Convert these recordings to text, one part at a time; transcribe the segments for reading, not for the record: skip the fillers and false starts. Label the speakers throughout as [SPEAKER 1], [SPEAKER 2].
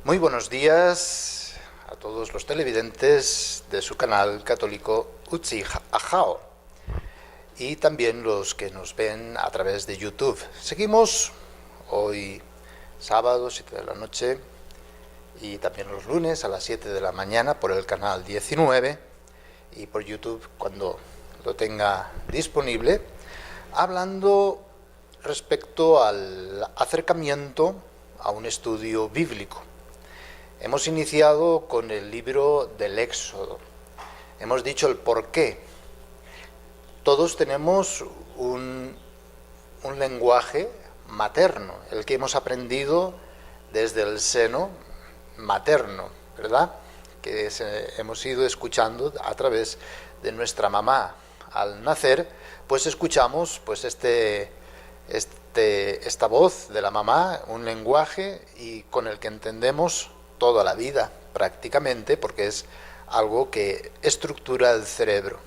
[SPEAKER 1] Muy buenos días a todos los televidentes de su canal católico Utsi Ajao y también los que nos ven a través de YouTube. Seguimos hoy sábado 7 de la noche y también los lunes a las 7 de la mañana por el canal 19 y por YouTube cuando lo tenga disponible, hablando respecto al acercamiento a un estudio bíblico. Hemos iniciado con el libro del Éxodo. Hemos dicho el por qué. Todos tenemos un lenguaje materno, el que hemos aprendido desde el seno materno, ¿verdad? Que hemos ido escuchando a través de nuestra mamá. Al nacer, pues escuchamos pues esta voz de la mamá, un lenguaje y con el que entendemos toda la vida prácticamente, porque es algo que estructura el cerebro.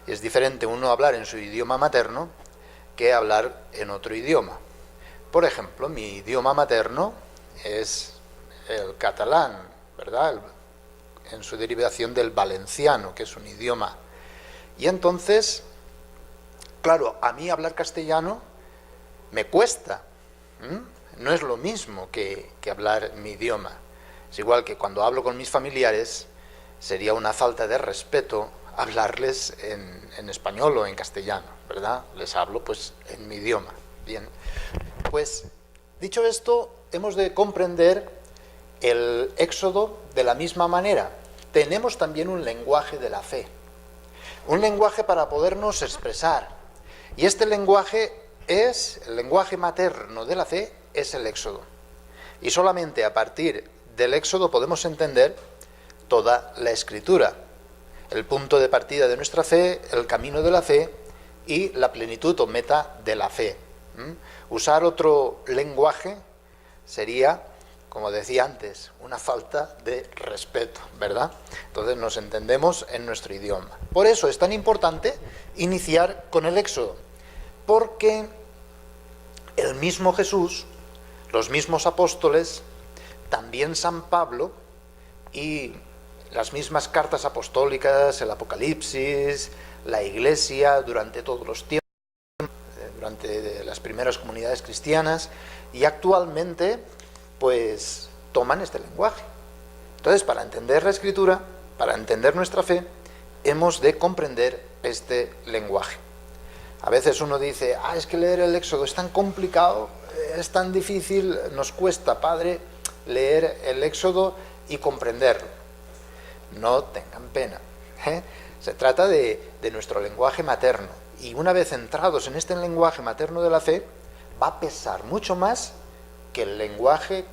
[SPEAKER 1] Y es diferente uno hablar en su idioma materno que hablar en otro idioma. Por ejemplo, mi idioma materno es el catalán, ¿verdad? En su derivación del valenciano, que es un idioma. Y entonces, claro, a mí hablar castellano me cuesta. No es lo mismo que hablar mi idioma. Es igual que cuando hablo con mis familiares, sería una falta de respeto hablarles en español o en castellano, ¿verdad? Les hablo pues en mi idioma. Bien, pues dicho esto, hemos de comprender el Éxodo de la misma manera. Tenemos también un lenguaje de la fe, un lenguaje para podernos expresar. Y este lenguaje el lenguaje materno de la fe, es el Éxodo. Y solamente a partir del Éxodo podemos entender toda la Escritura, el punto de partida de nuestra fe, el camino de la fe y la plenitud o meta de la fe. Usar otro lenguaje sería, como decía antes, una falta de respeto, ¿verdad? Entonces nos entendemos en nuestro idioma. Por eso es tan importante iniciar con el Éxodo, porque el mismo Jesús, los mismos apóstoles, también San Pablo y las mismas cartas apostólicas, el Apocalipsis, la Iglesia durante todos los tiempos, durante las primeras comunidades cristianas y actualmente pues toman este lenguaje. Entonces, para entender la Escritura, para entender nuestra fe, hemos de comprender este lenguaje. A veces uno dice, es que leer el Éxodo es tan complicado, es tan difícil, nos cuesta, padre, leer el Éxodo y comprenderlo. No tengan pena, Se trata de nuestro lenguaje materno. Y una vez entrados en este lenguaje materno de la fe, va a pesar mucho más que el lenguaje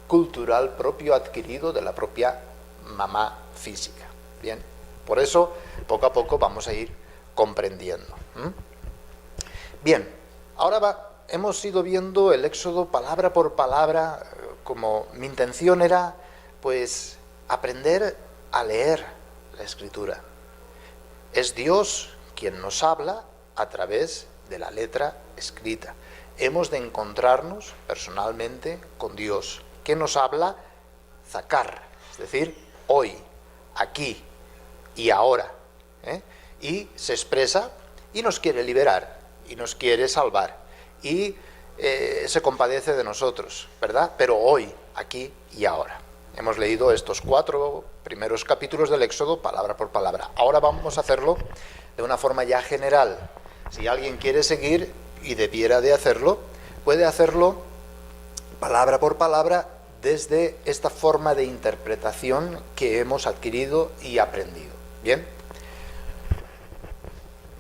[SPEAKER 1] cultural propio adquirido de la propia mamá física. Bien, por eso poco a poco vamos a ir comprendiendo. Bien, ahora hemos ido viendo el Éxodo palabra por palabra, como mi intención era pues aprender a leer la Escritura. Es Dios quien nos habla a través de la letra escrita. Hemos de encontrarnos personalmente con Dios, que nos habla zacar, es decir, hoy, aquí y ahora, y se expresa y nos quiere liberar y nos quiere salvar y se compadece de nosotros, ¿verdad? Pero hoy, aquí y ahora. Hemos leído estos 4 primeros capítulos del Éxodo palabra por palabra. Ahora vamos a hacerlo de una forma ya general. Si alguien quiere seguir y debiera de hacerlo, puede hacerlo palabra por palabra desde esta forma de interpretación que hemos adquirido y aprendido. ¿Bien?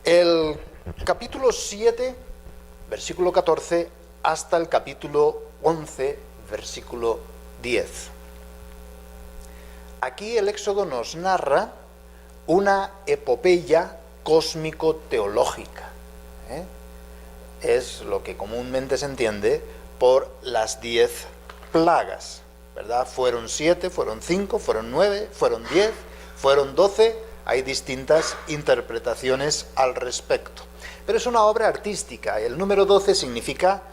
[SPEAKER 1] El capítulo 7, versículo 14, hasta el capítulo 11, versículo 10. Aquí el Éxodo nos narra una epopeya cósmico-teológica. Es lo que comúnmente se entiende por las 10 plagas, ¿verdad? Fueron 7, fueron 5, fueron 9, fueron 10, fueron 12, hay distintas interpretaciones al respecto. Pero es una obra artística. El número 12 significa,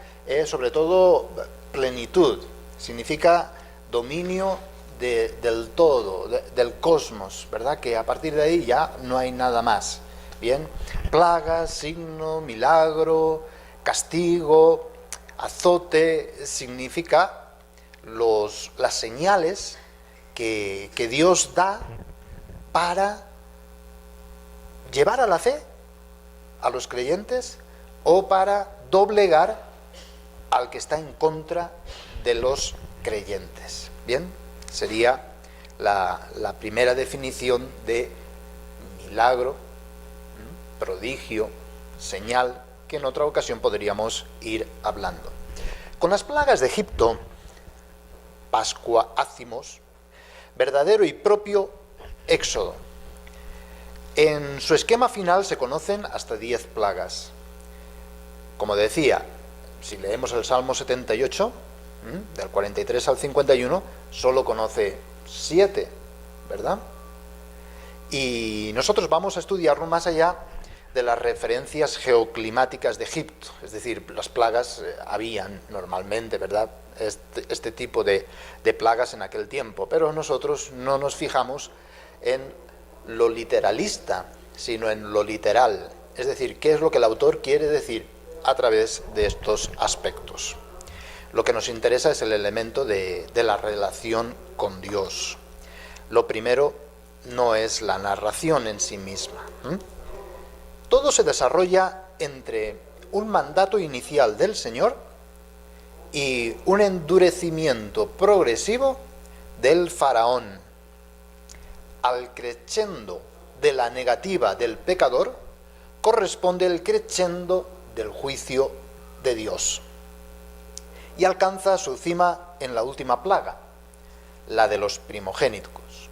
[SPEAKER 1] sobre todo, plenitud, significa dominio del todo, del cosmos, ¿verdad? Que a partir de ahí ya no hay nada más. Bien, plagas, signo, milagro, castigo, azote, significa las señales que Dios da para llevar a la fe a los creyentes o para doblegar al que está en contra de los creyentes. Bien, sería la primera definición de milagro, prodigio, señal, que en otra ocasión podríamos ir hablando. Con las plagas de Egipto, Pascua, ácimos, verdadero y propio éxodo. En su esquema final se conocen hasta 10 plagas. Como decía, si leemos el Salmo 78, del 43 al 51, solo conoce 7, ¿verdad? Y nosotros vamos a estudiarlo más allá de las referencias geoclimáticas de Egipto, es decir, las plagas habían normalmente, ¿verdad?, este tipo de plagas en aquel tiempo, pero nosotros no nos fijamos en lo literalista, sino en lo literal, es decir, qué es lo que el autor quiere decir a través de estos aspectos. Lo que nos interesa es el elemento de la relación con Dios. Lo primero no es la narración en sí misma. Todo se desarrolla entre un mandato inicial del Señor y un endurecimiento progresivo del faraón. Al crescendo de la negativa del pecador corresponde el crescendo del juicio de Dios. Y alcanza su cima en la última plaga, la de los primogénitos,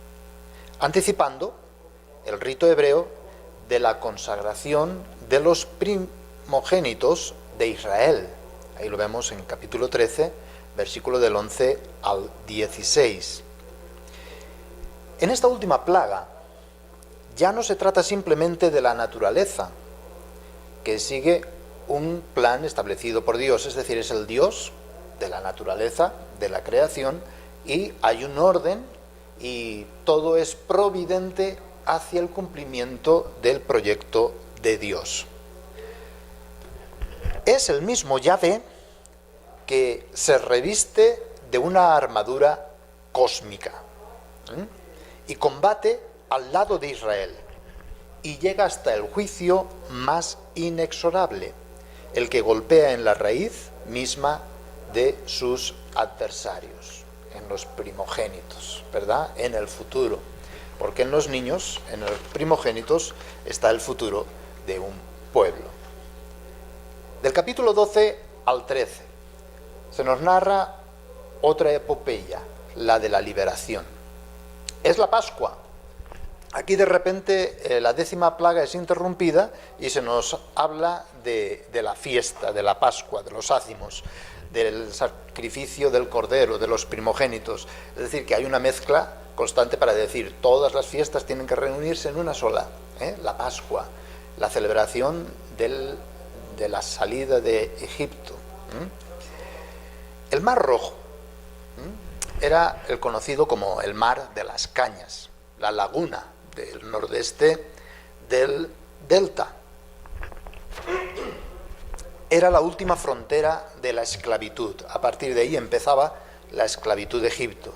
[SPEAKER 1] anticipando el rito hebreo de la consagración de los primogénitos de Israel. Ahí lo vemos en capítulo 13, versículo del 11 al 16. En esta última plaga ya no se trata simplemente de la naturaleza, que sigue un plan establecido por Dios, es decir, es el Dios de la naturaleza, de la creación, y hay un orden y todo es providente hacia el cumplimiento del proyecto de Dios. Es el mismo Yahvé que se reviste de una armadura cósmica y combate al lado de Israel y llega hasta el juicio más inexorable, el que golpea en la raíz misma de sus adversarios, en los primogénitos, ¿verdad?, en el futuro, porque en los niños, en los primogénitos, está el futuro de un pueblo. Del capítulo 12 al 13 se nos narra otra epopeya, la de la liberación. Es la Pascua. Aquí de repente la 10ª plaga es interrumpida y se nos habla de la fiesta, de la Pascua, de los ácimos, del sacrificio del cordero, de los primogénitos. Es decir, que hay una mezcla constante para decir todas las fiestas tienen que reunirse en una sola. La Pascua, la celebración de la salida de Egipto. El Mar Rojo era el conocido como el Mar de las Cañas, la laguna del nordeste del delta. Era la última frontera de la esclavitud. A partir de ahí empezaba la esclavitud de Egipto.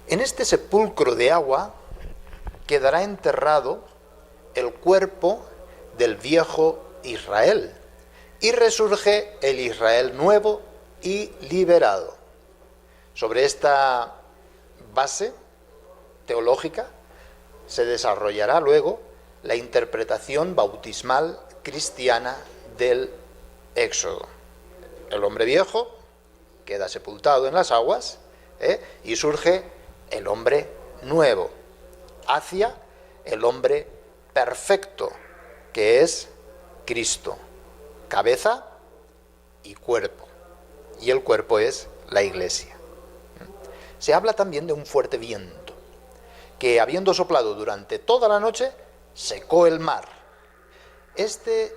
[SPEAKER 1] En este sepulcro de agua quedará enterrado el cuerpo del viejo Israel y resurge el Israel nuevo y liberado. Sobre esta base teológica se desarrollará luego la interpretación bautismal cristiana del Éxodo. El hombre viejo queda sepultado en las aguas y surge el hombre nuevo hacia el hombre perfecto, que es Cristo, cabeza y cuerpo, y el cuerpo es la Iglesia. Se habla también de un fuerte viento, que habiendo soplado durante toda la noche, secó el mar. Este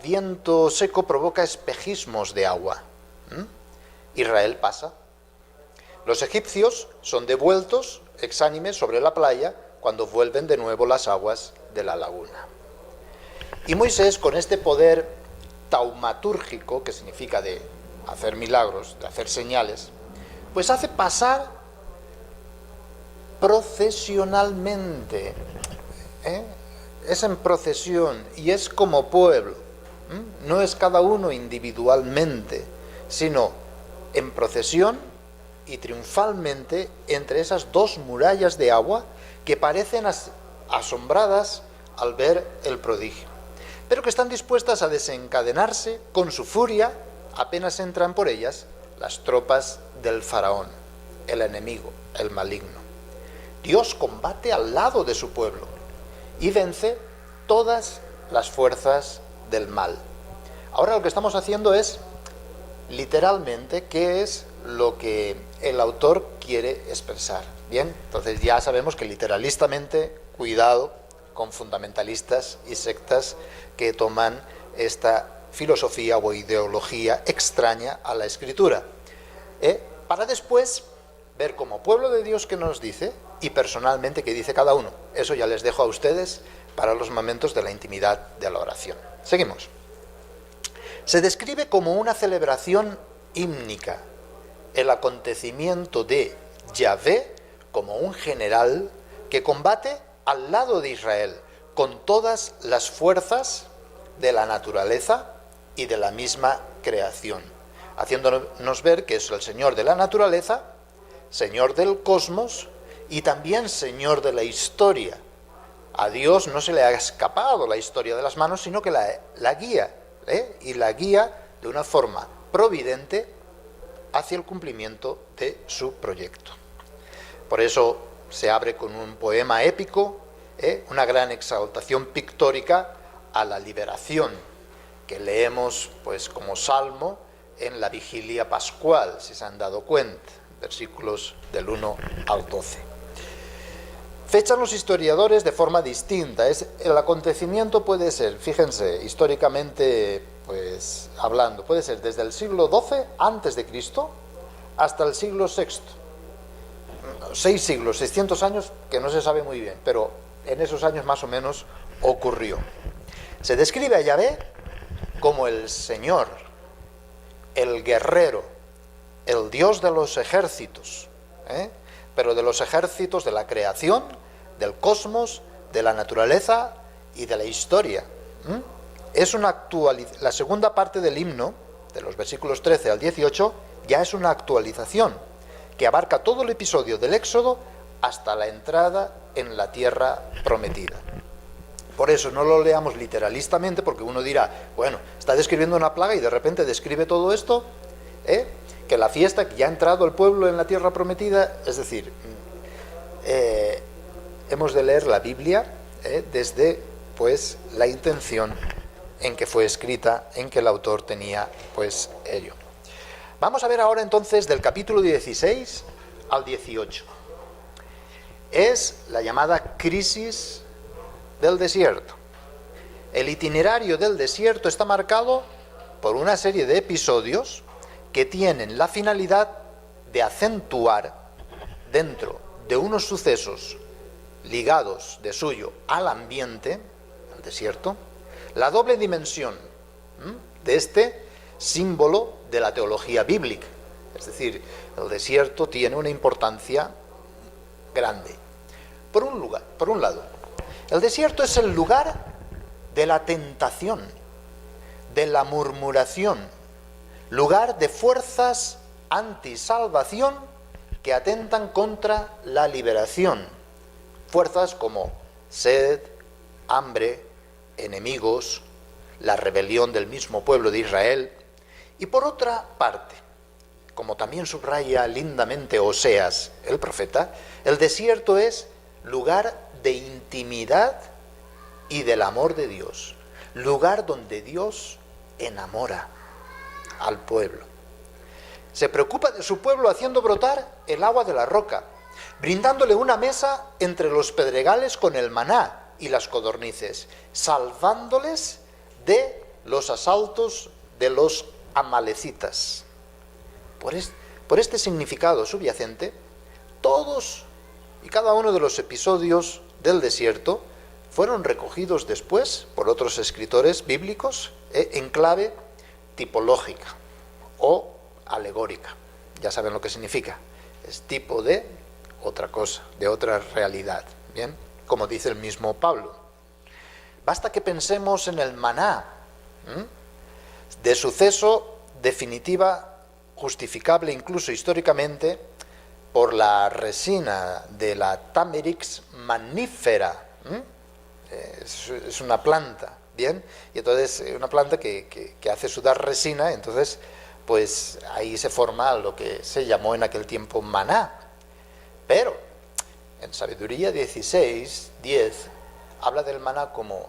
[SPEAKER 1] viento seco provoca espejismos de agua. Israel pasa, Los egipcios son devueltos exánimes sobre la playa cuando vuelven de nuevo las aguas de la laguna. Y Moisés, con este poder taumatúrgico, que significa de hacer milagros, de hacer señales, pues hace pasar procesionalmente, es en procesión y es como pueblo, no es cada uno individualmente, sino en procesión y triunfalmente entre esas dos murallas de agua que parecen asombradas al ver el prodigio, pero que están dispuestas a desencadenarse con su furia apenas entran por ellas las tropas del faraón, el enemigo, el maligno. Dios combate al lado de su pueblo y vence todas las fuerzas del mal. Ahora lo que estamos haciendo es, literalmente, qué es lo que el autor quiere expresar. Bien, entonces ya sabemos que literalistamente, cuidado con fundamentalistas y sectas que toman esta filosofía o ideología extraña a la Escritura, para después ver como pueblo de Dios qué nos dice y personalmente qué dice cada uno. Eso ya les dejo a ustedes para los momentos de la intimidad de la oración. Seguimos. Se describe como una celebración hímnica el acontecimiento de Yahvé como un general que combate al lado de Israel con todas las fuerzas de la naturaleza y de la misma creación, haciéndonos ver que es el Señor de la naturaleza, Señor del cosmos y también Señor de la historia. A Dios no se le ha escapado la historia de las manos, sino que la guía, y la guía de una forma providente hacia el cumplimiento de su proyecto. Por eso se abre con un poema épico, una gran exaltación pictórica a la liberación, que leemos pues como salmo en la vigilia pascual, si se han dado cuenta, versículos del 1 al 12. Fechan los historiadores de forma distinta. El acontecimiento puede ser, fíjense, históricamente pues hablando, puede ser desde el siglo XII antes de Cristo hasta el siglo VI. 6 siglos, 600 años, que no se sabe muy bien, pero en esos años más o menos ocurrió. Se describe a Yahvé como el Señor, el guerrero, el Dios de los ejércitos, pero de los ejércitos de la creación, del cosmos, de la naturaleza y de la historia. Es la segunda parte del himno, de los versículos 13 al 18, ya es una actualización que abarca todo el episodio del Éxodo hasta la entrada en la tierra prometida. Por eso no lo leamos literalistamente, porque uno dirá, bueno, está describiendo una plaga y de repente describe todo esto, que la fiesta, que ya ha entrado el pueblo en la tierra prometida. Es decir, hemos de leer la Biblia desde pues la intención en que fue escrita, en que el autor tenía pues ello. Vamos a ver ahora entonces del capítulo 16 al 18. Es la llamada crisis del desierto. El itinerario del desierto está marcado por una serie de episodios que tienen la finalidad de acentuar dentro de unos sucesos ligados de suyo al ambiente, al desierto, la doble dimensión de este símbolo de la teología bíblica. Es decir, el desierto tiene una importancia grande. Por un lado, el desierto es el lugar de la tentación, de la murmuración, lugar de fuerzas antisalvación que atentan contra la liberación. Fuerzas como sed, hambre, enemigos, la rebelión del mismo pueblo de Israel. Y por otra parte, como también subraya lindamente Oseas, el profeta, el desierto es lugar de intimidad y del amor de Dios, lugar donde Dios enamora al pueblo. Se preocupa de su pueblo haciendo brotar el agua de la roca, brindándole una mesa entre los pedregales con el maná y las codornices, salvándoles de los asaltos de los amalecitas. Por este significado subyacente, todos y cada uno de los episodios del desierto fueron recogidos después por otros escritores bíblicos en clave tipológica o alegórica. Ya saben lo que significa. Es tipo de otra cosa, de otra realidad. Bien, como dice el mismo Pablo. Basta que pensemos en el maná, de suceso definitiva, justificable incluso históricamente por la resina de la Tamarix mellifera. Es una planta, ¿bien? Y entonces una planta que hace sudar resina, entonces pues ahí se forma lo que se llamó en aquel tiempo maná. Pero en Sabiduría 16:10 habla del maná como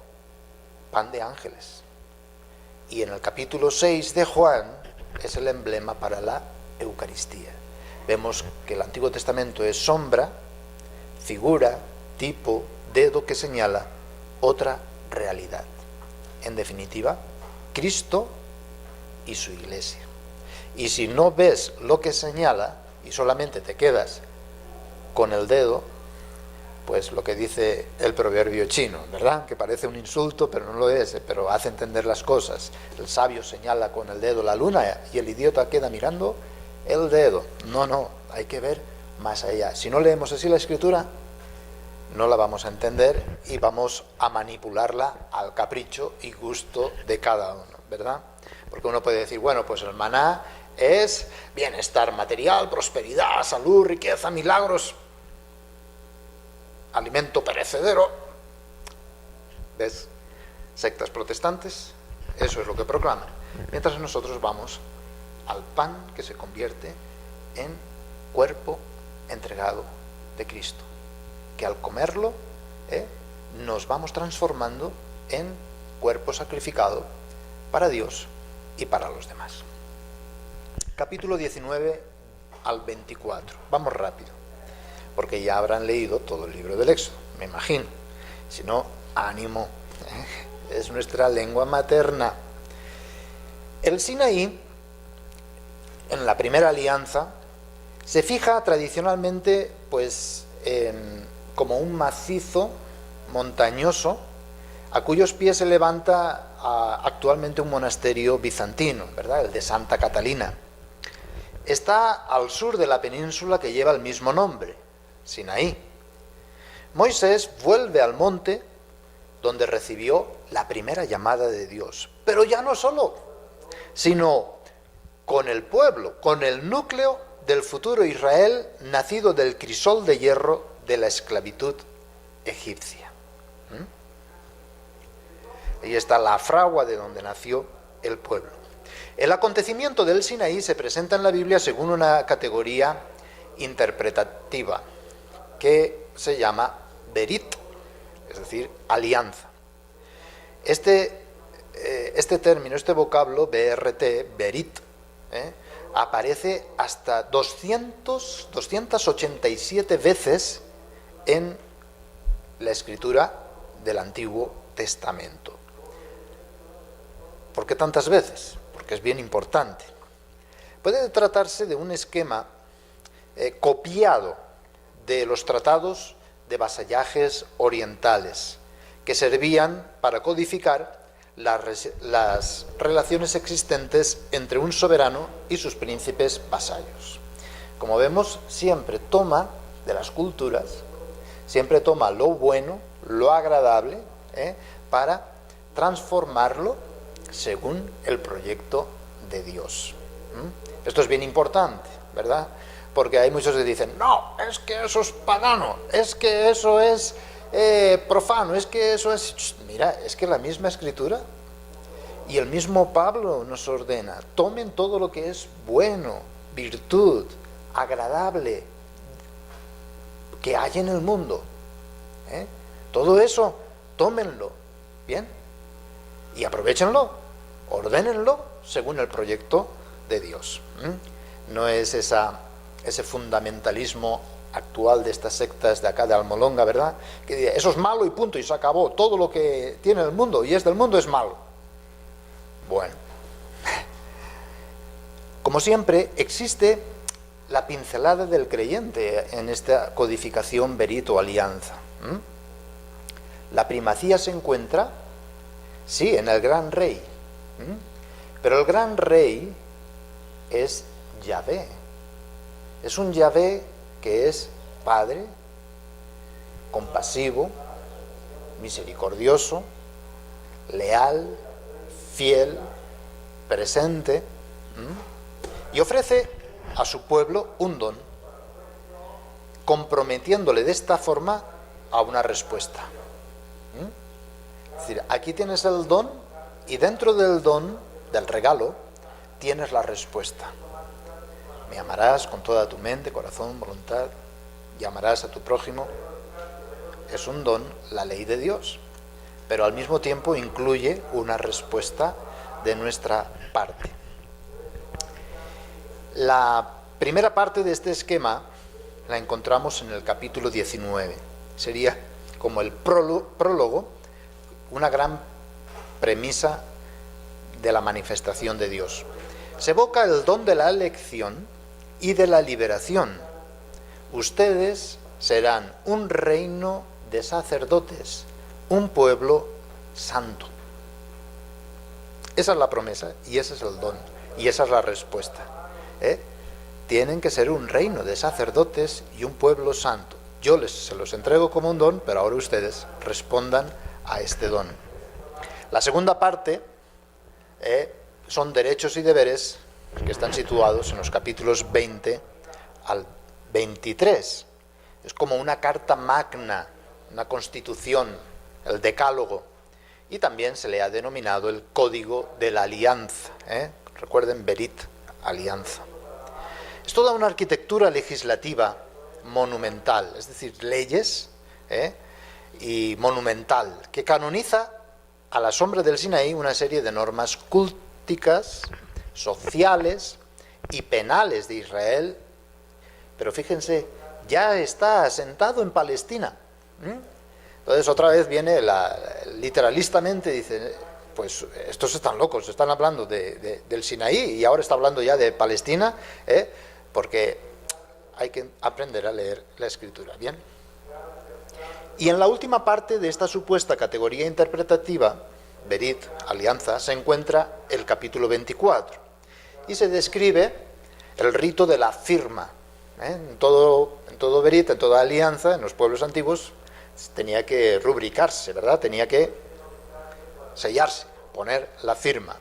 [SPEAKER 1] pan de ángeles. Y en el capítulo 6 de Juan es el emblema para la Eucaristía. Vemos que el Antiguo Testamento es sombra, figura, tipo, dedo que señala otra realidad. En definitiva, Cristo y su Iglesia. Y si no ves lo que señala y solamente te quedas con el dedo, pues lo que dice el proverbio chino, ¿verdad? Que parece un insulto, pero no lo es, pero hace entender las cosas. El sabio señala con el dedo la luna y el idiota queda mirando el dedo. No, hay que ver más allá. Si no leemos así la Escritura, no la vamos a entender y vamos a manipularla al capricho y gusto de cada uno, ¿verdad? Porque uno puede decir, bueno, pues el maná es bienestar material, prosperidad, salud, riqueza, milagros, alimento perecedero. ¿Ves? Sectas protestantes, eso es lo que proclaman. Mientras nosotros vamos al pan que se convierte en cuerpo entregado de Cristo, que al comerlo nos vamos transformando en cuerpo sacrificado para Dios y para los demás. Capítulo 19 al 24. Vamos rápido, porque ya habrán leído todo el libro del Éxodo, me imagino. Si no, ánimo, es nuestra lengua materna. El Sinaí, en la primera alianza, se fija tradicionalmente pues como un macizo montañoso a cuyos pies se levanta actualmente un monasterio bizantino, ¿verdad? El de Santa Catalina. Está al sur de la península que lleva el mismo nombre, Sinaí. Moisés vuelve al monte donde recibió la primera llamada de Dios, pero ya no solo, sino con el pueblo, con el núcleo del futuro Israel nacido del crisol de hierro de la esclavitud egipcia. Ahí está la fragua de donde nació el pueblo. El acontecimiento del Sinaí se presenta en la Biblia según una categoría interpretativa que se llama Berit, es decir, alianza. Este término, este vocablo, BRT, Berit, aparece hasta 287 veces en la escritura del Antiguo Testamento. ¿Por qué tantas veces? Porque es bien importante. Puede tratarse de un esquema copiado de los tratados de vasallajes orientales que servían para codificar las relaciones existentes entre un soberano y sus príncipes vasallos. Como vemos, siempre toma de las culturas, siempre toma lo bueno, lo agradable, para transformarlo según el proyecto de Dios. Esto es bien importante, ¿verdad? Porque hay muchos que dicen, no, es que eso es pagano, es que eso es profano, es que eso es... Mira, es que la misma Escritura y el mismo Pablo nos ordena, tomen todo lo que es bueno, virtud, agradable, que hay en el mundo. Todo eso, tómenlo, ¿bien? Y aprovéchenlo, ordénenlo según el proyecto de Dios. No es ese fundamentalismo actual de estas sectas de acá de Almolonga, ¿verdad? Que dice, eso es malo y punto, y se acabó. Todo lo que tiene el mundo y es del mundo es malo. Bueno, como siempre, existe la pincelada del creyente en esta codificación berit o alianza. La primacía se encuentra, sí, en el gran rey, pero el gran rey es Yahvé. Es un Yahvé que es Padre, compasivo, misericordioso, leal, fiel, presente, y ofrece a su pueblo un don, comprometiéndole de esta forma a una respuesta. Es decir, aquí tienes el don y dentro del don, del regalo, tienes la respuesta. Me amarás con toda tu mente, corazón, voluntad, y amarás a tu prójimo. Es un don, la ley de Dios, pero al mismo tiempo incluye una respuesta de nuestra parte. La primera parte de este esquema la encontramos en el capítulo 19. Sería como el prólogo, una gran premisa de la manifestación de Dios. Se evoca el don de la elección y de la liberación. Ustedes serán un reino de sacerdotes, un pueblo santo. Esa es la promesa y ese es el don y esa es la respuesta. Tienen que ser un reino de sacerdotes y un pueblo santo. Yo se los entrego como un don, pero ahora ustedes respondan a este don. La segunda parte son derechos y deberes que están situados en los capítulos 20 al 23. Es como una carta magna, una constitución, el decálogo, y también se le ha denominado el código de la alianza. Recuerden, berit, alianza. Es toda una arquitectura legislativa monumental, es decir, leyes y monumental, que canoniza a la sombra del Sinaí una serie de normas culticas, sociales y penales de Israel. Pero fíjense, ya está asentado en Palestina. Entonces otra vez viene literalistamente, dice, pues estos están locos, están hablando del Sinaí y ahora está hablando ya de Palestina, porque hay que aprender a leer la Escritura, ¿bien? Y en la última parte de esta supuesta categoría interpretativa, berit, alianza, se encuentra el capítulo 24 y se describe el rito de la firma. En todo berit, en toda alianza, en los pueblos antiguos, tenía que rubricarse, ¿verdad? Tenía que sellarse, poner la firma.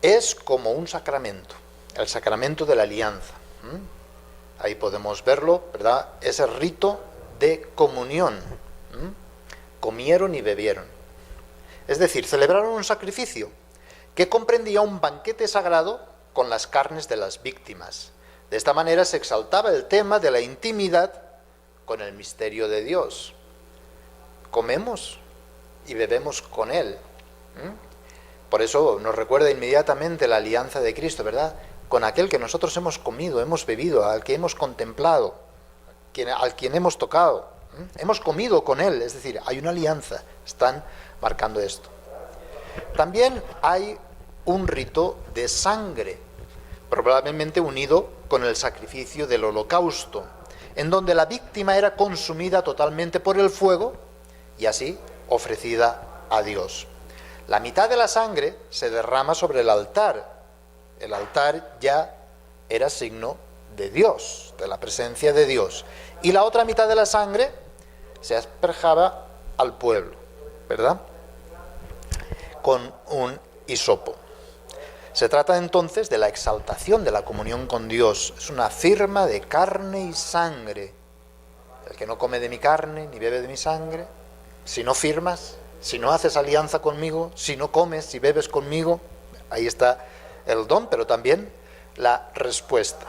[SPEAKER 1] Es como un sacramento, el sacramento de la alianza. Ahí podemos verlo, ¿verdad? Es el rito de comunión. Comieron y bebieron. Es decir, celebraron un sacrificio que comprendía un banquete sagrado con las carnes de las víctimas. De esta manera se exaltaba el tema de la intimidad con el misterio de Dios. Comemos y bebemos con Él. Por eso nos recuerda inmediatamente la alianza de Cristo, ¿verdad? Con aquel que nosotros hemos comido, hemos bebido, al que hemos contemplado, al quien hemos tocado. Hemos comido con Él, es decir, hay una alianza. Están marcando esto. También hay un rito de sangre, probablemente unido con el sacrificio del holocausto, en donde la víctima era consumida totalmente por el fuego y así ofrecida a Dios. La mitad de la sangre se derrama sobre el altar. El altar ya era signo de Dios, de la presencia de Dios. Y la otra mitad de la sangre se asperjaba al pueblo, ¿verdad? Con un hisopo. Se trata entonces de la exaltación de la comunión con Dios. Es una firma de carne y sangre. El que no come de mi carne ni bebe de mi sangre, si no firmas, si no haces alianza conmigo, si no comes, si bebes conmigo, ahí está el don, pero también la respuesta.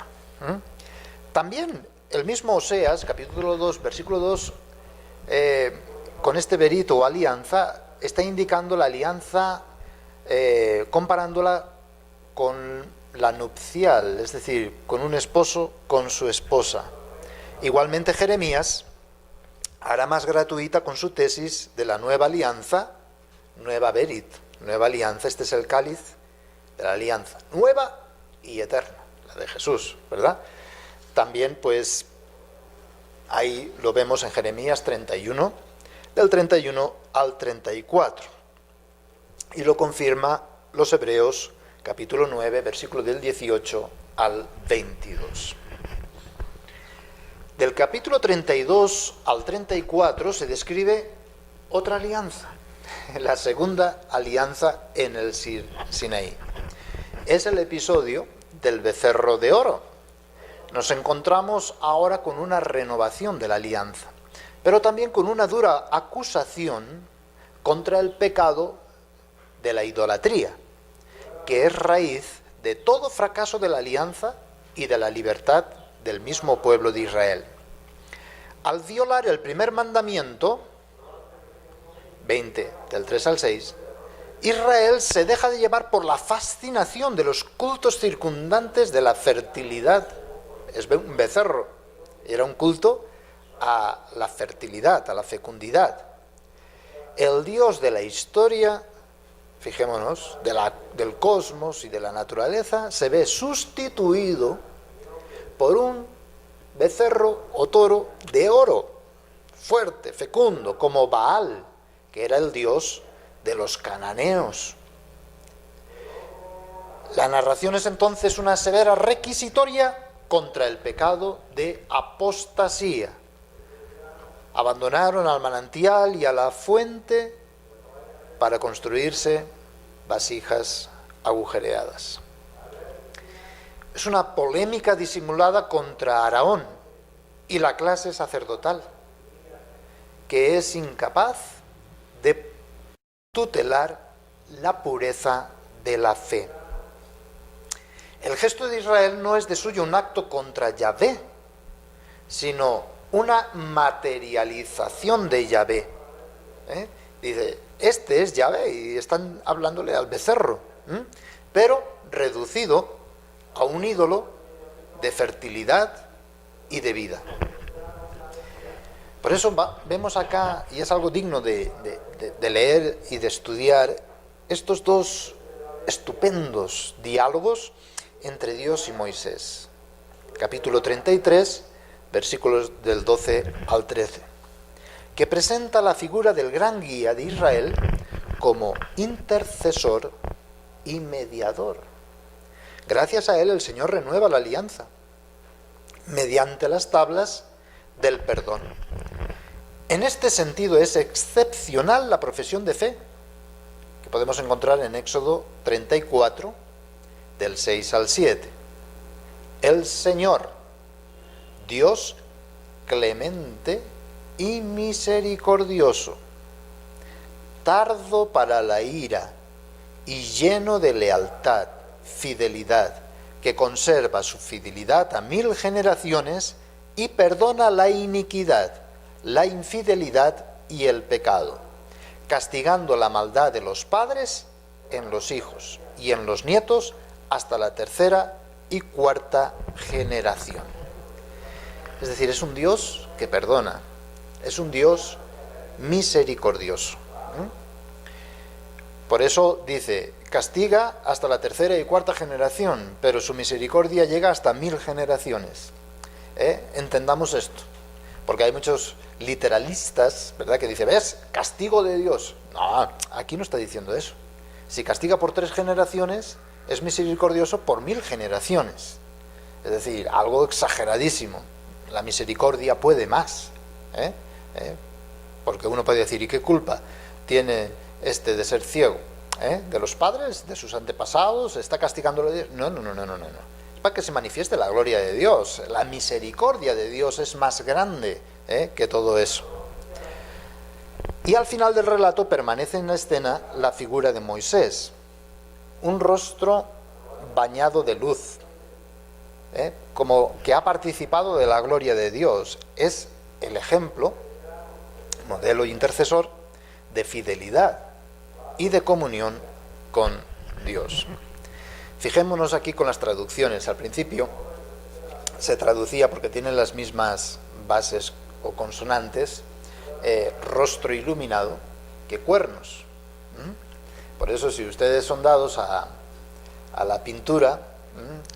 [SPEAKER 1] También el mismo Oseas, capítulo 2, versículo 2, con este berito o alianza, está indicando la alianza, comparándola con la nupcial, es decir, con un esposo con su esposa. Igualmente Jeremías hará más gratuita con su tesis de la nueva alianza, nueva berit, nueva alianza. Este es el cáliz de la alianza, nueva y eterna, de Jesús, ¿verdad? También, pues, ahí lo vemos en Jeremías 31, del 31 al 34. Y lo confirma los Hebreos, capítulo 9, versículo del 18 al 22. Del capítulo 32 al 34 se describe otra alianza, la segunda alianza en el Sinaí. Es el episodio del becerro de oro. Nos encontramos ahora con una renovación de la alianza, pero también con una dura acusación contra el pecado de la idolatría, que es raíz de todo fracaso de la alianza y de la libertad del mismo pueblo de Israel. Al violar el primer mandamiento, 20, del 3 al 6, Israel se deja de llevar por la fascinación de los cultos circundantes de la fertilidad. Es un becerro, era un culto a la fertilidad, a la fecundidad. El Dios de la historia, fijémonos, del cosmos y de la naturaleza, se ve sustituido por un becerro o toro de oro, fuerte, fecundo, como Baal, que era el dios de los cananeos. La narración es entonces una severa requisitoria contra el pecado de apostasía. Abandonaron al manantial y a la fuente para construirse vasijas agujereadas. Es una polémica disimulada contra Aarón y la clase sacerdotal, que es incapaz de tutelar la pureza de la fe. El gesto de Israel no es de suyo un acto contra Yahvé, sino una materialización de Yahvé. Dice, este es Yahvé, y están hablándole al becerro, pero reducido a un ídolo de fertilidad y de vida. Por eso vemos acá, y es algo digno de leer y de estudiar, estos dos estupendos diálogos entre Dios y Moisés. Capítulo 33, versículos del 12 al 13, que presenta la figura del gran guía de Israel como intercesor y mediador. Gracias a él el Señor renueva la alianza mediante las tablas del perdón. En este sentido es excepcional la profesión de fe que podemos encontrar en Éxodo 34, del 6 al 7. El Señor, Dios clemente y misericordioso, tardo para la ira y lleno de lealtad, fidelidad, que conserva su fidelidad a 1000 generaciones y perdona la iniquidad, la infidelidad y el pecado, castigando la maldad de los padres en los hijos y en los nietos hasta la 3ª y 4ª generación. Es decir, es un Dios que perdona, es un Dios misericordioso. Por eso dice, castiga hasta la 3ª y 4ª generación, pero su misericordia llega hasta 1000 generaciones. Entendamos esto, porque hay muchos literalistas, ¿verdad?, que dicen, ¿ves? Castigo de Dios. No, aquí no está diciendo eso. Si castiga por 3 generaciones, es misericordioso por 1000 generaciones. Es decir, algo exageradísimo. La misericordia puede más. Porque uno puede decir, ¿y qué culpa tiene de ser ciego? ¿De los padres, de sus antepasados? ¿Está castigándolo a Dios? No. Es para que se manifieste la gloria de Dios. La misericordia de Dios es más grande que todo eso. Y al final del relato permanece en la escena la figura de Moisés, un rostro bañado de luz, como que ha participado de la gloria de Dios. Es el ejemplo, modelo intercesor de fidelidad y de comunión con Dios. Fijémonos aquí con las traducciones. Al principio se traducía, porque tienen las mismas bases o consonantes, rostro iluminado, que cuernos. Por eso, si ustedes son dados a la pintura,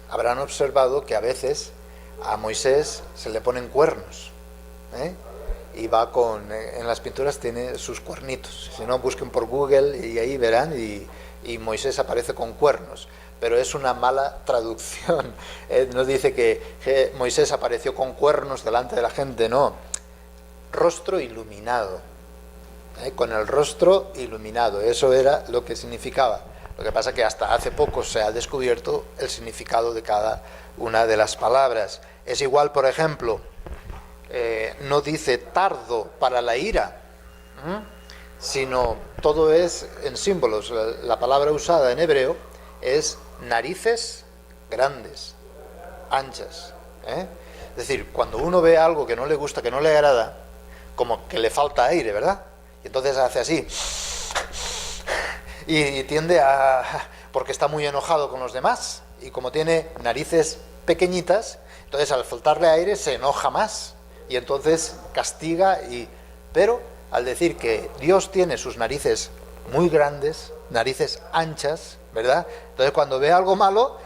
[SPEAKER 1] Habrán observado que a veces a Moisés se le ponen cuernos, ¿eh? Y va en las pinturas tiene sus cuernitos. Si no, busquen por Google y ahí verán, y Moisés aparece con cuernos. Pero es una mala traducción. No dice que Moisés apareció con cuernos delante de la gente, no. Rostro iluminado, con el rostro iluminado, eso era lo que significaba. Lo que pasa es que hasta hace poco se ha descubierto el significado de cada una de las palabras. Es igual, por ejemplo, no dice tardo para la ira, sino todo es en símbolos. La palabra usada en hebreo es narices grandes, anchas, Es decir, cuando uno ve algo que no le gusta, que no le agrada, como que le falta aire, ¿verdad? Y entonces hace así y tiende porque está muy enojado con los demás, y como tiene narices pequeñitas, entonces al faltarle aire se enoja más y entonces castiga. Pero al decir que Dios tiene sus narices muy grandes, narices anchas, ¿verdad? Entonces cuando ve algo malo,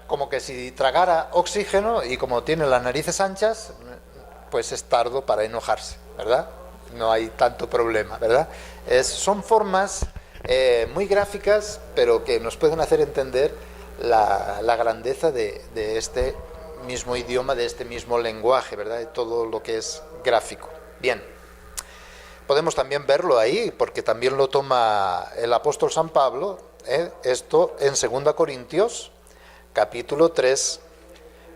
[SPEAKER 1] como que si tragara oxígeno, y como tiene las narices anchas, pues es tardo para enojarse, ¿verdad? No hay tanto problema, ¿verdad? Son formas muy gráficas, pero que nos pueden hacer entender la grandeza de este mismo idioma, de este mismo lenguaje, ¿verdad? De todo lo que es gráfico. Bien, podemos también verlo ahí, porque también lo toma el apóstol San Pablo, esto en 2 Corintios, capítulo 3,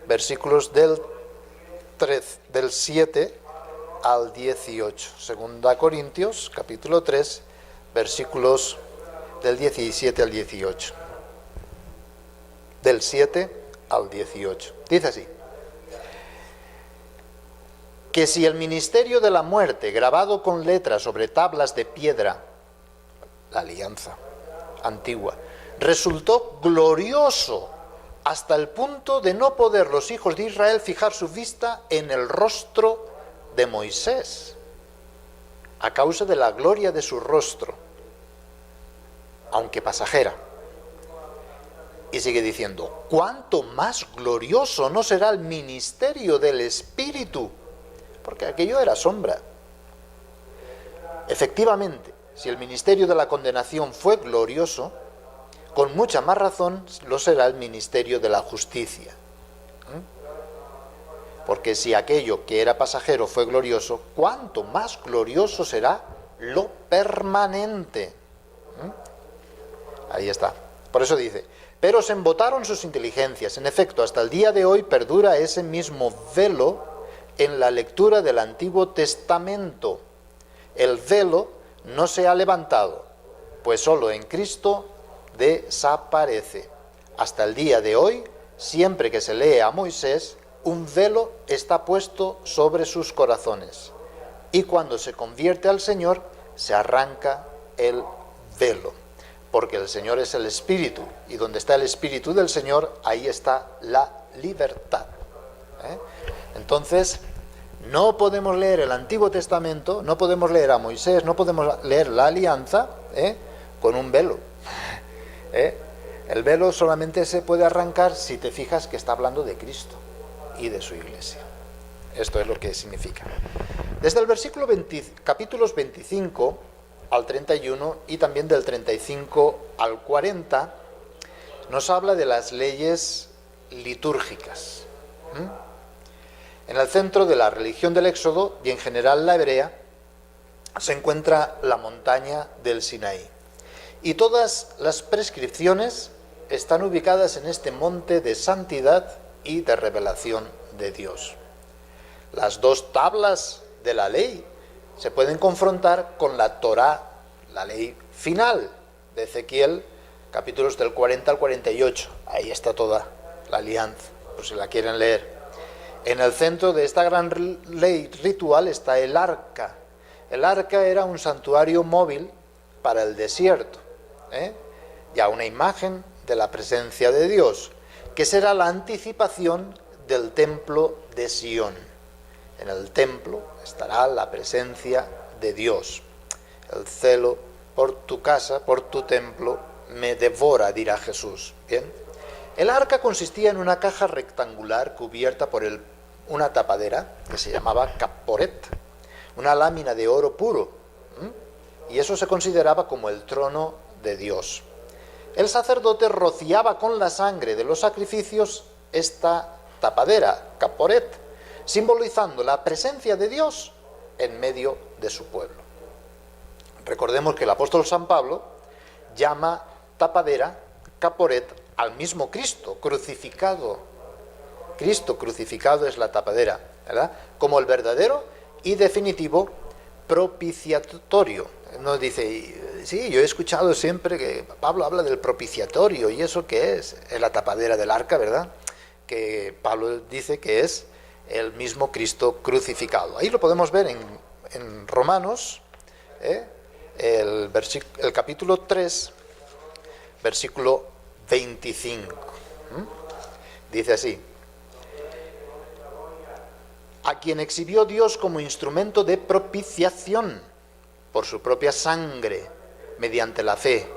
[SPEAKER 1] versículos del 7 al 18. 2 Corintios, capítulo 3, versículos del 17 al 18. Del 7 al 18. Dice así: que si el ministerio de la muerte, grabado con letras sobre tablas de piedra, la alianza antigua, resultó glorioso hasta el punto de no poder los hijos de Israel fijar su vista en el rostro de Moisés, a causa de la gloria de su rostro, aunque pasajera. Y sigue diciendo: cuánto más glorioso no será el ministerio del Espíritu, porque aquello era sombra. Efectivamente, si el ministerio de la condenación fue glorioso, con mucha más razón lo será el ministerio de la justicia. Porque si aquello que era pasajero fue glorioso, cuánto más glorioso será lo permanente. Ahí está. Por eso dice: pero se embotaron sus inteligencias. En efecto, hasta el día de hoy perdura ese mismo velo en la lectura del Antiguo Testamento. El velo no se ha levantado, pues solo en Cristo desaparece. Hasta el día de hoy, siempre que se lee a Moisés, un velo está puesto sobre sus corazones, y cuando se convierte al Señor, se arranca el velo, porque el Señor es el Espíritu, y donde está el Espíritu del Señor, ahí está la libertad. Entonces, no podemos leer el Antiguo Testamento, no podemos leer a Moisés, no podemos leer la alianza con un velo. El velo solamente se puede arrancar si te fijas que está hablando de Cristo y de su iglesia. Esto es lo que significa. Desde el versículo capítulos 25 al 31 y también del 35 al 40 nos habla de las leyes litúrgicas. En el centro de la religión del Éxodo, y en general la hebrea, se encuentra la montaña del Sinaí. Y todas las prescripciones están ubicadas en este monte de santidad y de revelación de Dios. Las dos tablas de la ley se pueden confrontar con la Torá, la ley final de Ezequiel, capítulos del 40 al 48. Ahí está toda la alianza, por si la quieren leer. En el centro de esta gran ley ritual está el arca. El arca era un santuario móvil para el desierto, ya una imagen de la presencia de Dios, que será la anticipación del templo de Sión. En el templo estará la presencia de Dios. El celo por tu casa, por tu templo, me devora, dirá Jesús. Bien. El arca consistía en una caja rectangular cubierta por una tapadera que se llamaba caporet, una lámina de oro puro, y eso se consideraba como el trono de Dios. El sacerdote rociaba con la sangre de los sacrificios esta tapadera, caporet, simbolizando la presencia de Dios en medio de su pueblo. Recordemos que el apóstol San Pablo llama tapadera, caporet, al mismo Cristo crucificado. Cristo crucificado es la tapadera, ¿verdad? Como el verdadero y definitivo propiciatorio. Nos dice, sí, yo he escuchado siempre que Pablo habla del propiciatorio, ¿y eso qué es? Es la tapadera del arca, ¿verdad? Que Pablo dice que es el mismo Cristo crucificado. Ahí lo podemos ver en Romanos, el capítulo 3, versículo 25. Dice así: a quien exhibió Dios como instrumento de propiciación por su propia sangre, mediante la fe,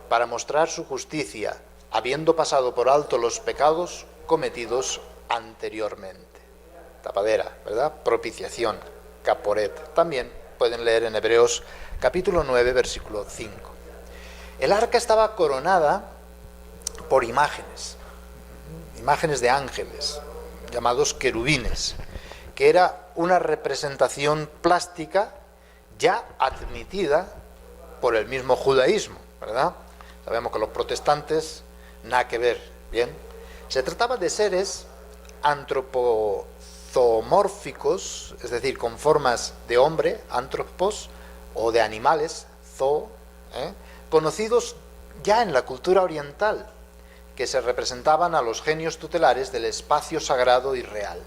[SPEAKER 1] para mostrar su justicia, habiendo pasado por alto los pecados cometidos anteriormente. Tapadera, ¿verdad? Propiciación, caporet. También pueden leer en Hebreos capítulo 9, versículo 5. El arca estaba coronada por imágenes de ángeles, llamados querubines, que era una representación plástica ya admitida por el mismo judaísmo, ¿verdad? Sabemos que los protestantes, nada que ver, ¿bien? Se trataba de seres antropomórficos, es decir, con formas de hombre, antropos, o de animales, zoo, conocidos ya en la cultura oriental, que se representaban a los genios tutelares del espacio sagrado y real.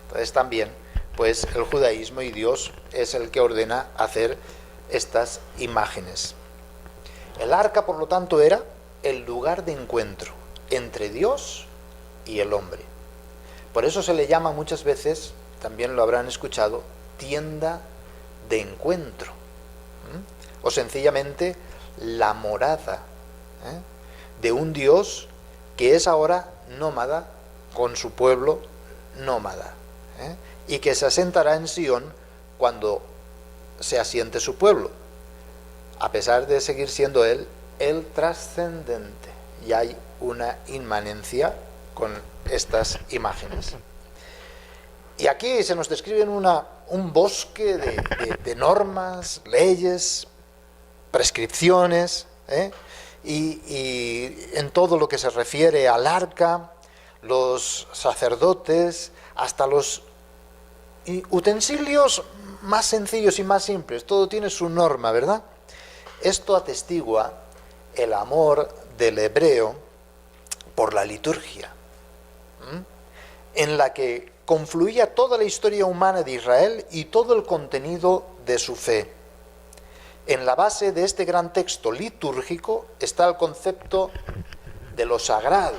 [SPEAKER 1] Entonces también, pues el judaísmo y Dios es el que ordena hacer estas imágenes. El arca, por lo tanto, era el lugar de encuentro entre Dios y el hombre. Por eso se le llama muchas veces, también lo habrán escuchado, tienda de encuentro, o sencillamente la morada de un Dios que es ahora nómada con su pueblo nómada, y que se asentará en Sión cuando se asiente su pueblo, a pesar de seguir siendo él el trascendente. Y hay una inmanencia con estas imágenes. Y aquí se nos describe un bosque de normas, leyes, prescripciones, y en todo lo que se refiere al arca, los sacerdotes, hasta los utensilios más sencillos y más simples, todo tiene su norma, ¿verdad? Esto atestigua el amor del hebreo por la liturgia, en la que confluía toda la historia humana de Israel y todo el contenido de su fe. En la base de este gran texto litúrgico está el concepto de lo sagrado,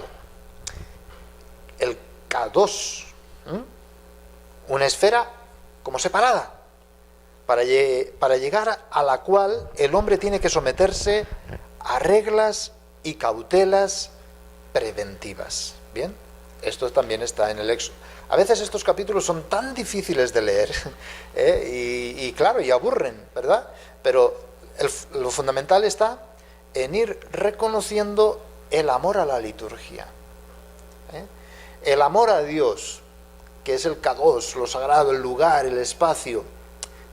[SPEAKER 1] el kadosh, una esfera como separada, para llegar a la cual el hombre tiene que someterse a reglas y cautelas preventivas. Bien, esto también está en el Éxodo. A veces estos capítulos son tan difíciles de leer, y claro, y aburren, ¿verdad? Pero lo fundamental está en ir reconociendo el amor a la liturgia, el amor a Dios, que es el kadosh, lo sagrado, el lugar, el espacio,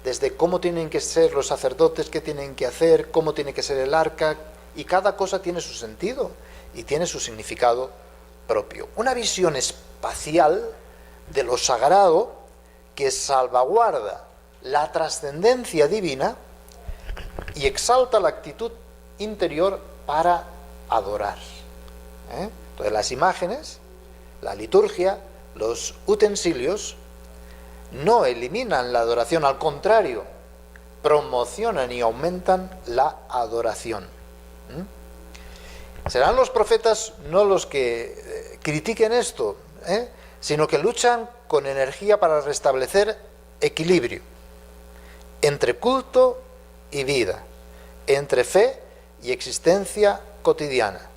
[SPEAKER 1] desde cómo tienen que ser los sacerdotes, qué tienen que hacer, cómo tiene que ser el arca, y cada cosa tiene su sentido y tiene su significado propio. Una visión espacial de lo sagrado que salvaguarda la trascendencia divina y exalta la actitud interior para adorar. Entonces las imágenes, la liturgia, los utensilios no eliminan la adoración, al contrario, promocionan y aumentan la adoración. Serán los profetas no los que critiquen esto, sino que luchan con energía para restablecer equilibrio entre culto y vida, entre fe y existencia cotidiana.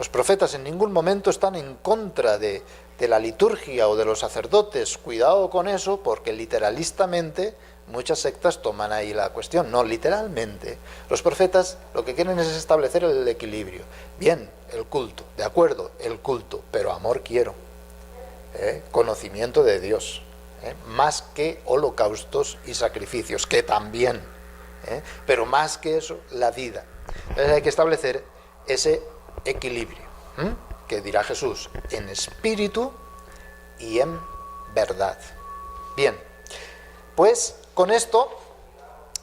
[SPEAKER 1] Los profetas en ningún momento están en contra de la liturgia o de los sacerdotes. Cuidado con eso, porque literalistamente muchas sectas toman ahí la cuestión. No, literalmente. Los profetas lo que quieren es establecer el equilibrio. Bien, el culto, de acuerdo, el culto, pero amor quiero. Conocimiento de Dios. Más que holocaustos y sacrificios, que también. Pero más que eso, la vida. Entonces hay que establecer ese equilibrio, que dirá Jesús, en espíritu y en verdad. Bien, pues con esto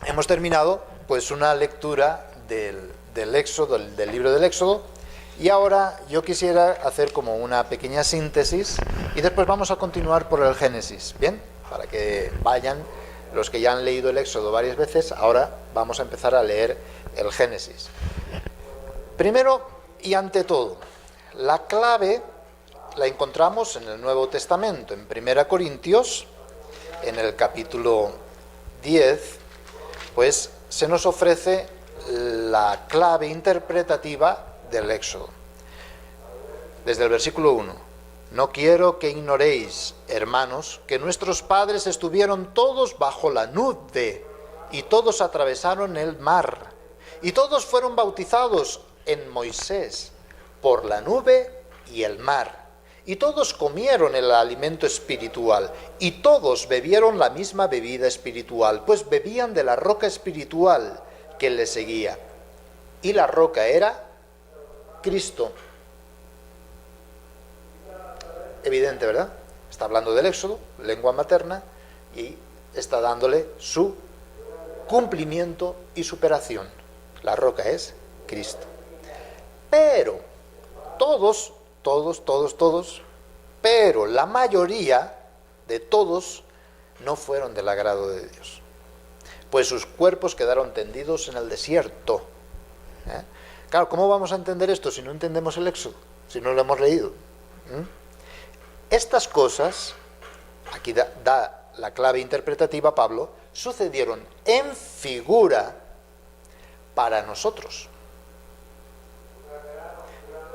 [SPEAKER 1] hemos terminado pues una lectura del Éxodo, del libro del Éxodo, y ahora yo quisiera hacer como una pequeña síntesis y después vamos a continuar por el Génesis, ¿bien? Para que vayan los que ya han leído el Éxodo varias veces, ahora vamos a empezar a leer el Génesis. Primero y ante todo, la clave la encontramos en el Nuevo Testamento, en 1 Corintios, en el capítulo 10, pues se nos ofrece la clave interpretativa del Éxodo. Desde el versículo 1, no quiero que ignoréis, hermanos, que nuestros padres estuvieron todos bajo la nube, y todos atravesaron el mar, y todos fueron bautizados en Moisés por la nube y el mar, y todos comieron el alimento espiritual, y todos bebieron la misma bebida espiritual, pues bebían de la roca espiritual que les seguía, y la roca era Cristo. Evidente, ¿verdad? Está hablando del Éxodo, lengua materna, y está dándole su cumplimiento y superación. La roca es Cristo. Pero todos, pero la mayoría de todos no fueron del agrado de Dios, pues sus cuerpos quedaron tendidos en el desierto. Claro, ¿cómo vamos a entender esto si no entendemos el Éxodo? Si no lo hemos leído. Estas cosas, aquí da la clave interpretativa Pablo, sucedieron en figura para nosotros.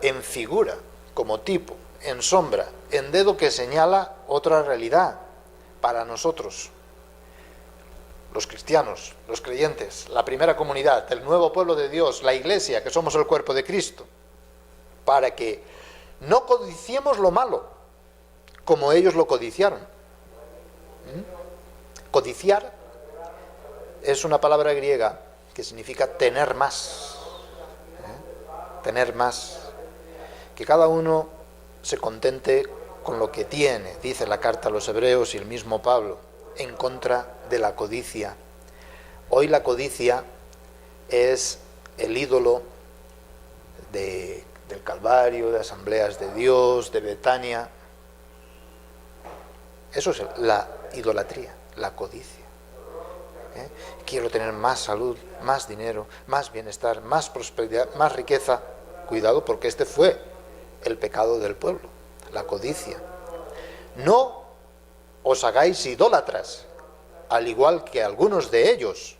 [SPEAKER 1] En figura, como tipo, en sombra, en dedo que señala otra realidad para nosotros, los cristianos, los creyentes, la primera comunidad, el nuevo pueblo de Dios, la iglesia, que somos el cuerpo de Cristo, para que no codiciemos lo malo, como ellos lo codiciaron. Codiciar es una palabra griega que significa tener más. Tener más. Que cada uno se contente con lo que tiene, dice la carta a los Hebreos y el mismo Pablo, en contra de la codicia. Hoy la codicia es el ídolo del Calvario, de Asambleas de Dios, de Betania. Eso es la idolatría, la codicia. Quiero tener más salud, más dinero, más bienestar, más prosperidad, más riqueza. Cuidado, porque este fue el pecado del pueblo, la codicia. No os hagáis idólatras, al igual que algunos de ellos.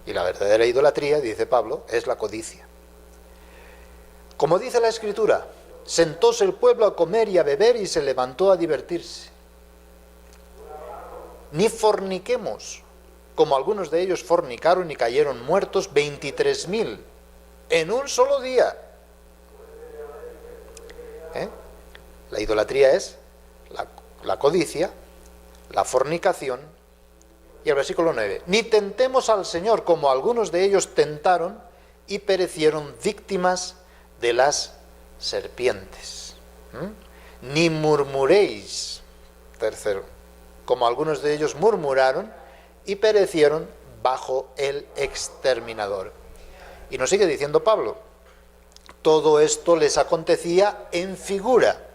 [SPEAKER 1] Y la verdadera idolatría, dice Pablo, es la codicia. Como dice la Escritura, sentóse el pueblo a comer y a beber y se levantó a divertirse. Ni forniquemos, como algunos de ellos fornicaron y cayeron muertos 23.000 en un solo día. La idolatría es la codicia, la fornicación. Y el versículo 9, ni tentemos al Señor como algunos de ellos tentaron y perecieron víctimas de las serpientes. Ni murmuréis, tercero, como algunos de ellos murmuraron y perecieron bajo el exterminador. Y nos sigue diciendo Pablo, todo esto les acontecía en figura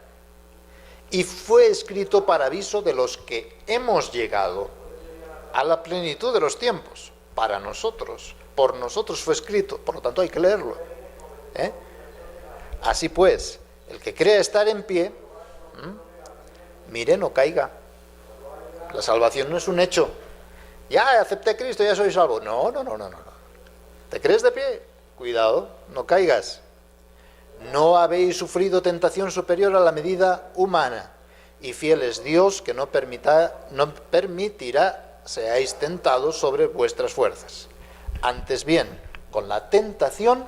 [SPEAKER 1] y fue escrito para aviso de los que hemos llegado a la plenitud de los tiempos. Para nosotros, por nosotros fue escrito, por lo tanto hay que leerlo. Así pues, el que crea estar en pie, mire, no caiga. La salvación no es un hecho. Ya acepté a Cristo, ya soy salvo. No. ¿Te crees de pie? Cuidado, no caigas. No habéis sufrido tentación superior a la medida humana, y fiel es Dios que no permitirá seáis tentados sobre vuestras fuerzas. Antes bien, con la tentación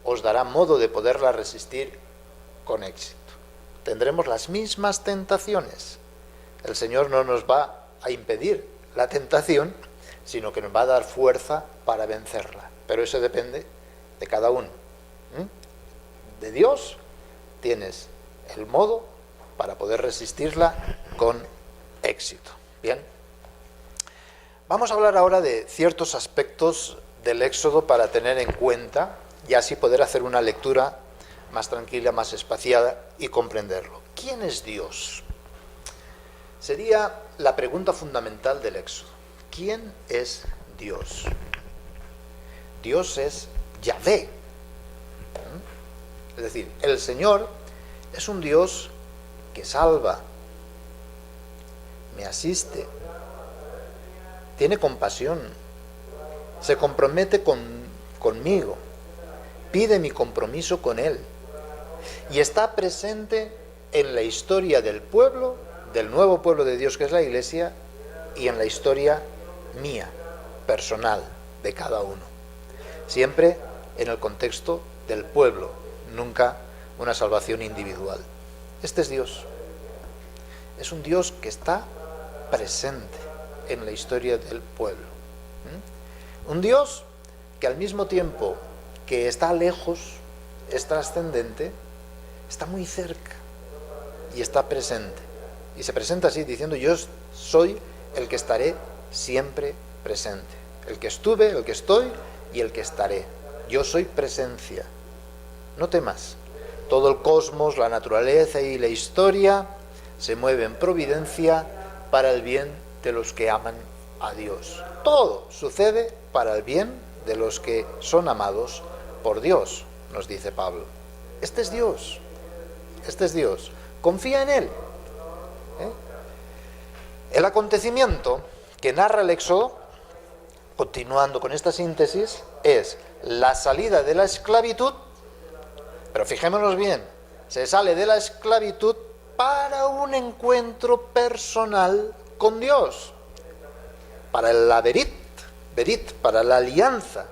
[SPEAKER 1] os dará modo de poderla resistir con éxito. Tendremos las mismas tentaciones. El Señor no nos va a impedir la tentación, sino que nos va a dar fuerza para vencerla. Pero eso depende de cada uno. De Dios tienes el modo para poder resistirla con éxito. Bien. Vamos a hablar ahora de ciertos aspectos del Éxodo para tener en cuenta y así poder hacer una lectura más tranquila, más espaciada y comprenderlo. ¿Quién es Dios? Sería la pregunta fundamental del Éxodo. ¿Quién es Dios? Dios es Yahvé. Es decir, el Señor es un Dios que salva, me asiste, tiene compasión, se compromete conmigo, pide mi compromiso con Él y está presente en la historia del pueblo, del nuevo pueblo de Dios que es la Iglesia, y en la historia mía, personal, de cada uno. Siempre en el contexto del pueblo, nunca una salvación individual. Este es Dios. Es un Dios que está presente en la historia del pueblo. Un Dios que al mismo tiempo que está lejos, es trascendente, está muy cerca y está presente. Y se presenta así diciendo: yo soy el que estaré siempre presente. El que estuve, el que estoy y el que estaré. Yo soy presencia. No temas. Todo el cosmos, la naturaleza y la historia se mueven en providencia para el bien de los que aman a Dios. Todo sucede para el bien de los que son amados por Dios, nos dice Pablo. Este es Dios. Este es Dios. Confía en Él. El acontecimiento que narra el Éxodo, continuando con esta síntesis, es la salida de la esclavitud. Pero fijémonos bien, se sale de la esclavitud para un encuentro personal con Dios, para la berit, para la alianza.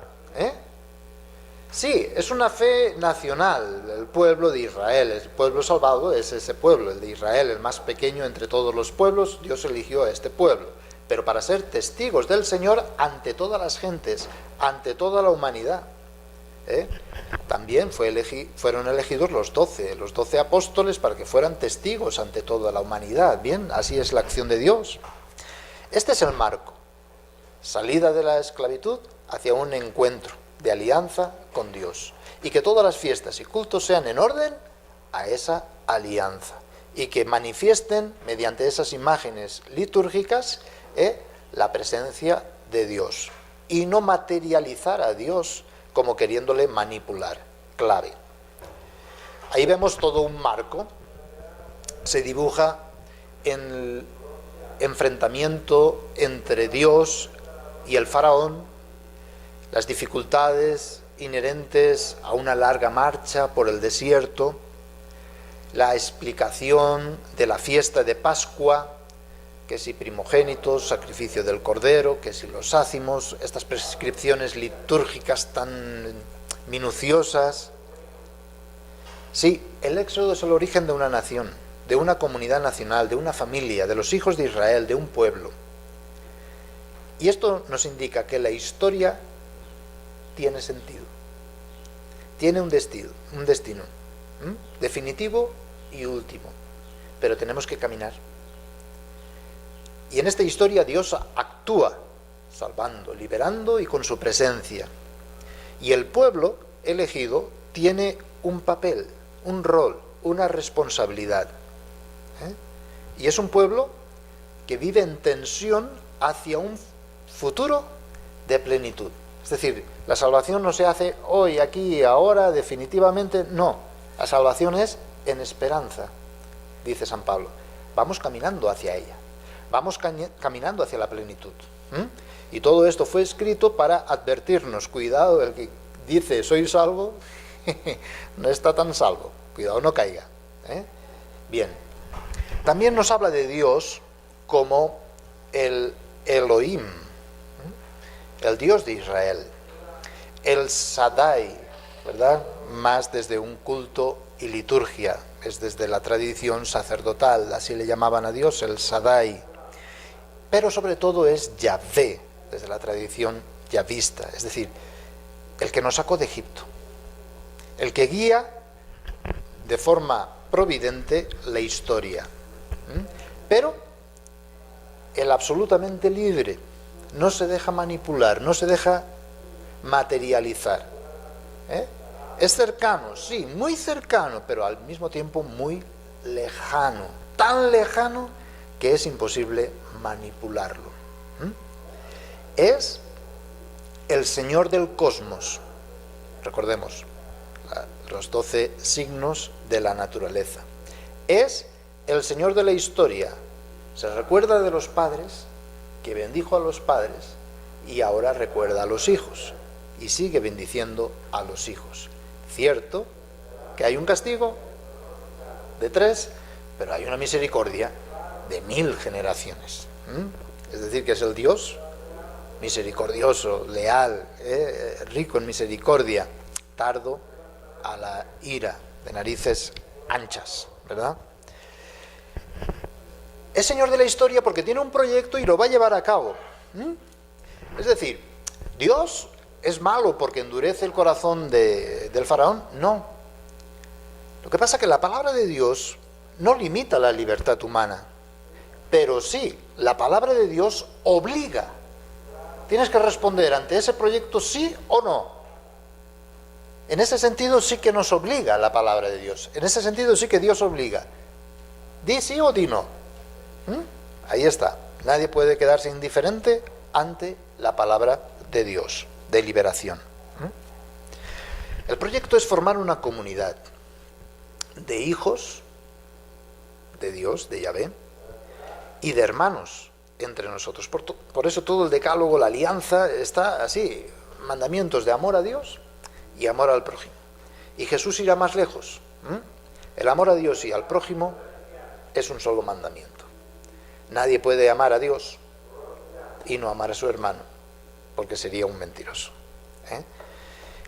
[SPEAKER 1] Sí, es una fe nacional, el pueblo de Israel, el pueblo salvado es ese pueblo, el de Israel, el más pequeño entre todos los pueblos. Dios eligió a este pueblo, pero para ser testigos del Señor ante todas las gentes, ante toda la humanidad. También fueron elegidos los 12 apóstoles para que fueran testigos ante toda la humanidad. Bien, así es la acción de Dios. Este es el marco: salida de la esclavitud hacia un encuentro de alianza con Dios, y que todas las fiestas y cultos sean en orden a esa alianza y que manifiesten mediante esas imágenes litúrgicas la presencia de Dios, y no materializar a Dios como queriéndole manipular. Clave. Ahí vemos todo un marco. Se dibuja en el enfrentamiento entre Dios y el faraón, las dificultades inherentes a una larga marcha por el desierto, la explicación de la fiesta de Pascua, que si primogénitos, sacrificio del cordero, que si los ácimos, estas prescripciones litúrgicas tan minuciosas. Sí, el Éxodo es el origen de una nación, de una comunidad nacional, de una familia, de los hijos de Israel, de un pueblo. Y esto nos indica que la historia tiene sentido, tiene un destino definitivo y último, pero tenemos que caminar. Y en esta historia Dios actúa, salvando, liberando y con su presencia. Y el pueblo elegido tiene un papel, un rol, una responsabilidad. Y es un pueblo que vive en tensión hacia un futuro de plenitud. Es decir, la salvación no se hace hoy, aquí, ahora, definitivamente, no. La salvación es en esperanza, dice San Pablo. Vamos caminando hacia ella. Vamos caminando hacia la plenitud. Y todo esto fue escrito para advertirnos: cuidado, el que dice soy salvo No está tan salvo. Cuidado, no caiga. Bien. También nos habla de Dios como el Elohim, el Dios de Israel, el Shaddai, ¿verdad? Más desde un culto y liturgia, es desde la tradición sacerdotal, así le llamaban a Dios, el Shaddai. Pero sobre todo es Yahvé, desde la tradición yavista, es decir, el que nos sacó de Egipto, el que guía de forma providente la historia, pero el absolutamente libre, no se deja manipular, no se deja materializar. Es cercano, sí, muy cercano, pero al mismo tiempo muy lejano, tan lejano que es imposible manipularlo. Es el Señor del cosmos, recordemos, los 12 signos de la naturaleza. Es el Señor de la historia. Se recuerda de los padres, que bendijo a los padres, y ahora recuerda a los hijos, y sigue bendiciendo a los hijos. Cierto que hay un castigo de 3, pero hay una misericordia de 1000 generaciones. Es decir, que es el Dios misericordioso, leal, rico en misericordia, tardo a la ira, de narices anchas, ¿verdad? Es Señor de la historia porque tiene un proyecto y lo va a llevar a cabo. Es decir, ¿Dios es malo porque endurece el corazón del faraón? No. Lo que pasa es que la palabra de Dios no limita la libertad humana, pero sí, la palabra de Dios obliga. Tienes que responder ante ese proyecto sí o no. En ese sentido sí que nos obliga la palabra de Dios. En ese sentido sí que Dios obliga. Di sí o di no. Ahí está. Nadie puede quedarse indiferente ante la palabra de Dios, de liberación. El proyecto es formar una comunidad de hijos de Dios, de Yahvé, y de hermanos entre nosotros. Por eso todo el decálogo, la alianza, está así, mandamientos de amor a Dios y amor al prójimo. Y Jesús irá más lejos. El amor a Dios y al prójimo es un solo mandamiento. Nadie puede amar a Dios y no amar a su hermano, porque sería un mentiroso.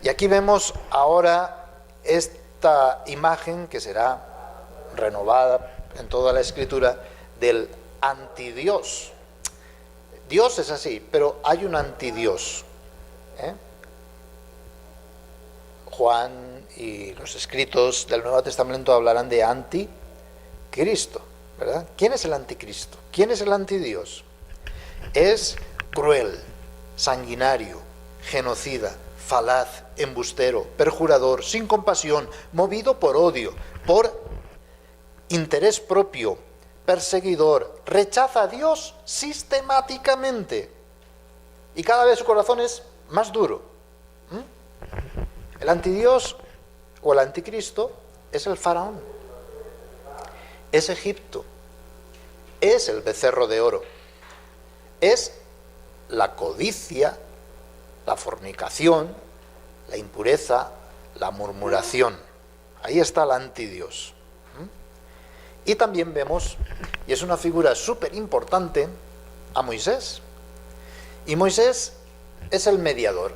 [SPEAKER 1] Y aquí vemos ahora esta imagen que será renovada en toda la Escritura del antidios. Dios es así, pero hay un antidios. Juan y los escritos del Nuevo Testamento hablarán de anticristo, ¿verdad? ¿Quién es el anticristo? ¿Quién es el antidios? Es cruel, sanguinario, genocida, falaz, embustero, perjurador, sin compasión, movido por odio, por interés propio, perseguidor, rechaza a Dios sistemáticamente y cada vez su corazón es más duro. El antidios o el anticristo es el faraón, es Egipto, es el becerro de oro, es la codicia, la fornicación, la impureza, la murmuración. Ahí está el antidios. Y también vemos, y es una figura súper importante, a Moisés. Y Moisés es el mediador,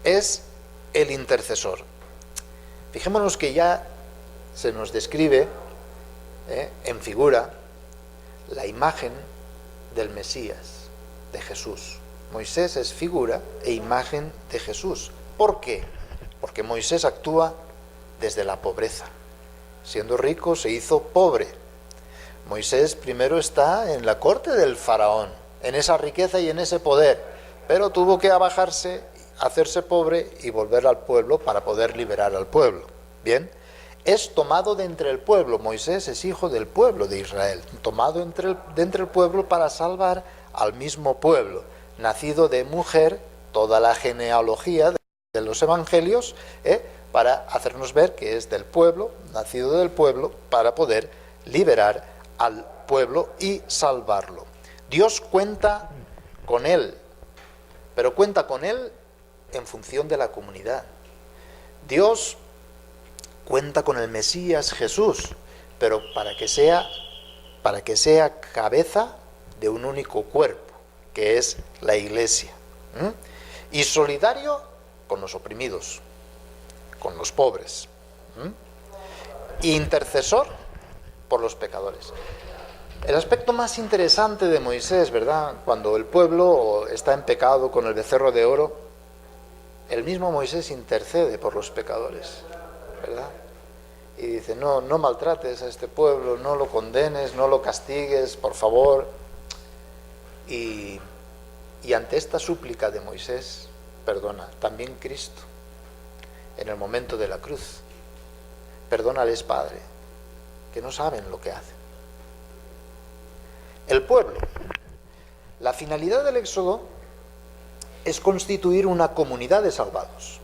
[SPEAKER 1] es el intercesor. Fijémonos que ya se nos describe en figura la imagen del Mesías, de Jesús. Moisés es figura e imagen de Jesús. ¿Por qué? Porque Moisés actúa desde la pobreza. Siendo rico se hizo pobre. Moisés primero está en la corte del faraón, en esa riqueza y en ese poder, pero tuvo que abajarse, hacerse pobre y volver al pueblo para poder liberar al pueblo. Bien, es tomado de entre el pueblo. Moisés es hijo del pueblo de Israel, tomado de entre el pueblo para salvar al mismo pueblo, nacido de mujer, toda la genealogía de los evangelios, para hacernos ver que es del pueblo, nacido del pueblo, para poder liberar al pueblo y salvarlo. Dios cuenta con él, pero cuenta con él en función de la comunidad. Dios cuenta con el Mesías Jesús, pero para que sea cabeza de un único cuerpo, que es la Iglesia. Y solidario con los oprimidos, con los pobres. Y intercesor por los pecadores. El aspecto más interesante de Moisés, ¿verdad? Cuando el pueblo está en pecado con el becerro de oro, el mismo Moisés intercede por los pecadores, ¿verdad? Y dice, no maltrates a este pueblo, no lo condenes, no lo castigues, por favor. Y ante esta súplica de Moisés, perdona, también Cristo, en el momento de la cruz. Perdónales, Padre, que no saben lo que hacen. El pueblo. La finalidad del Éxodo es constituir una comunidad de salvados,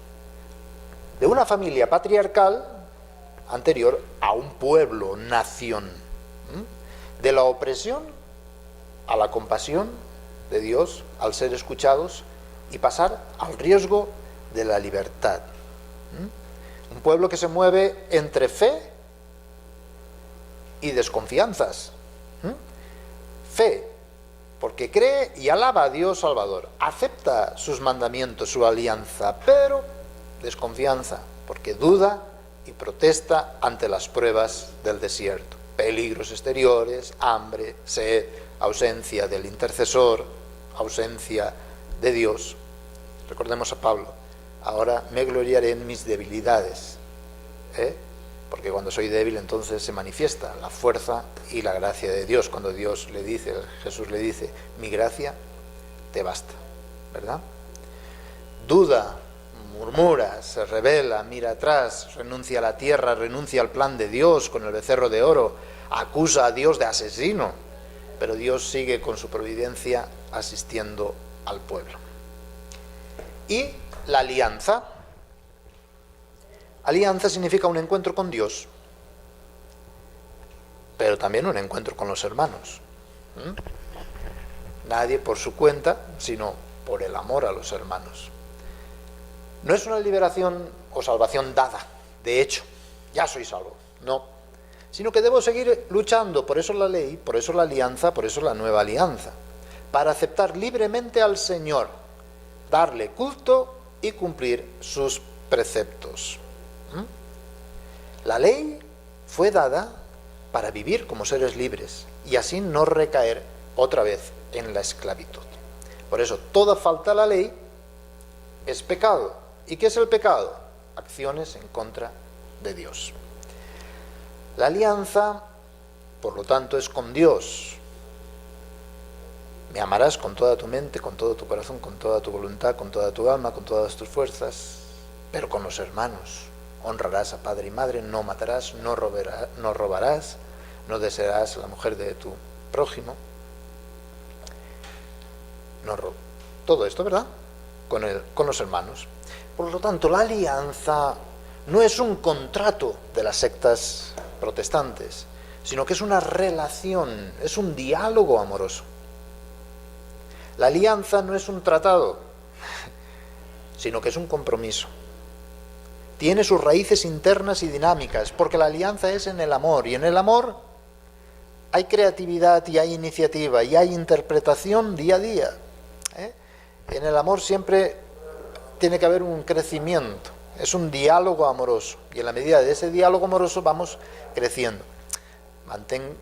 [SPEAKER 1] de una familia patriarcal anterior a un pueblo, nación, de la opresión a la compasión de Dios al ser escuchados y pasar al riesgo de la libertad. Un pueblo que se mueve entre fe y desconfianzas. Fe, porque cree y alaba a Dios Salvador, acepta sus mandamientos, su alianza, pero desconfianza, porque duda y protesta ante las pruebas del desierto, peligros exteriores, hambre, sed, ausencia del intercesor, ausencia de Dios. Recordemos a Pablo, ahora me gloriaré en mis debilidades, porque cuando soy débil entonces se manifiesta la fuerza y la gracia de Dios, cuando Dios le dice, Jesús le dice, mi gracia te basta, ¿verdad? Duda, murmura, se rebela, mira atrás, renuncia a la tierra, renuncia al plan de Dios con el becerro de oro, acusa a Dios de asesino, pero Dios sigue con su providencia asistiendo al pueblo. Y la alianza. Alianza significa un encuentro con Dios, pero también un encuentro con los hermanos. Nadie por su cuenta, sino por el amor a los hermanos. No es una liberación o salvación dada, de hecho, ya soy salvo, no, sino que debo seguir luchando, por eso la ley, por eso la alianza, por eso la nueva alianza, para aceptar libremente al Señor, darle culto y cumplir sus preceptos. La ley fue dada para vivir como seres libres y así no recaer otra vez en la esclavitud. Por eso, toda falta a la ley es pecado. ¿Y qué es el pecado? Acciones en contra de Dios. La alianza, por lo tanto, es con Dios. Me amarás con toda tu mente, con todo tu corazón, con toda tu voluntad, con toda tu alma, con todas tus fuerzas, pero con los hermanos. Honrarás a padre y madre, no matarás, no robarás, no desearás a la mujer de tu prójimo. Todo esto, ¿verdad? Con los hermanos. Por lo tanto, la alianza no es un contrato de las sectas protestantes, sino que es una relación, es un diálogo amoroso. La alianza no es un tratado, sino que es un compromiso. Tiene sus raíces internas y dinámicas, porque la alianza es en el amor, y en el amor hay creatividad y hay iniciativa y hay interpretación día a día. En el amor siempre tiene que haber un crecimiento, es un diálogo amoroso, y en la medida de ese diálogo amoroso vamos creciendo.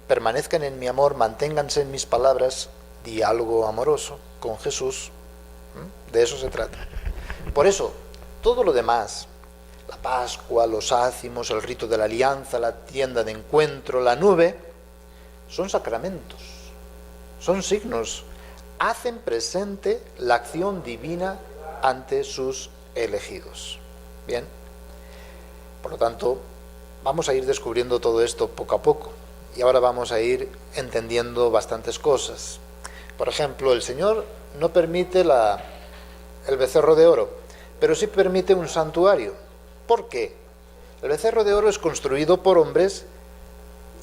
[SPEAKER 1] Permanezcan en mi amor, manténganse en mis palabras, diálogo amoroso con Jesús. De eso se trata. Por eso, todo lo demás, la Pascua, los ácimos, el rito de la alianza, la tienda de encuentro, la nube, son sacramentos, son signos, hacen presente la acción divina ante sus elegidos. Bien, por lo tanto, vamos a ir descubriendo todo esto poco a poco, y ahora vamos a ir entendiendo bastantes cosas. Por ejemplo, el Señor no permite el becerro de oro, pero sí permite un santuario. ¿Por qué? El becerro de oro es construido por hombres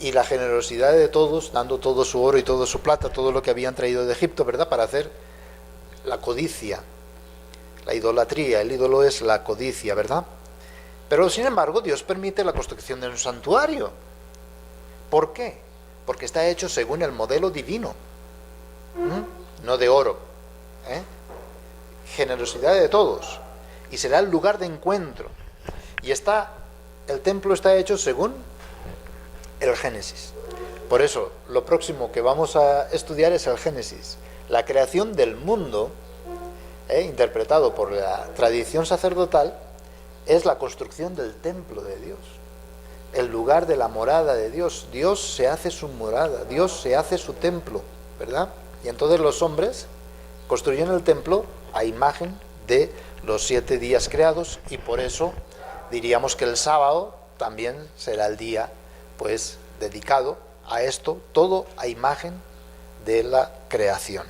[SPEAKER 1] y la generosidad de todos, dando todo su oro y todo su plata, todo lo que habían traído de Egipto, ¿verdad?, para hacer la codicia, la idolatría. El ídolo es la codicia, ¿verdad? Pero sin embargo Dios permite la construcción de un santuario. ¿Por qué? Porque está hecho según el modelo divino, no de oro, generosidad de todos, y será el lugar de encuentro. Y el templo está hecho según el Génesis. Por eso, lo próximo que vamos a estudiar es el Génesis, la creación del mundo, interpretado por la tradición sacerdotal, es la construcción del templo de Dios, el lugar de la morada de Dios. Dios se hace su morada, Dios se hace su templo, ¿verdad? Y entonces los hombres construyen el templo a imagen de los 7 días creados, y por eso diríamos que el sábado también será el día, pues, dedicado a esto, todo a imagen de la creación.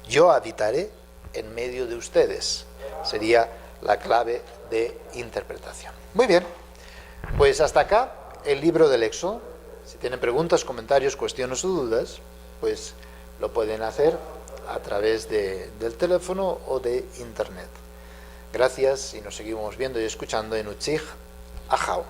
[SPEAKER 1] Yo habitaré en medio de ustedes, sería la clave de interpretación. Muy bien, pues hasta acá el libro del Éxodo. Si tienen preguntas, comentarios, cuestiones o dudas, pues lo pueden hacer a través del teléfono o de internet. Gracias y nos seguimos viendo y escuchando en Utsig Ajao.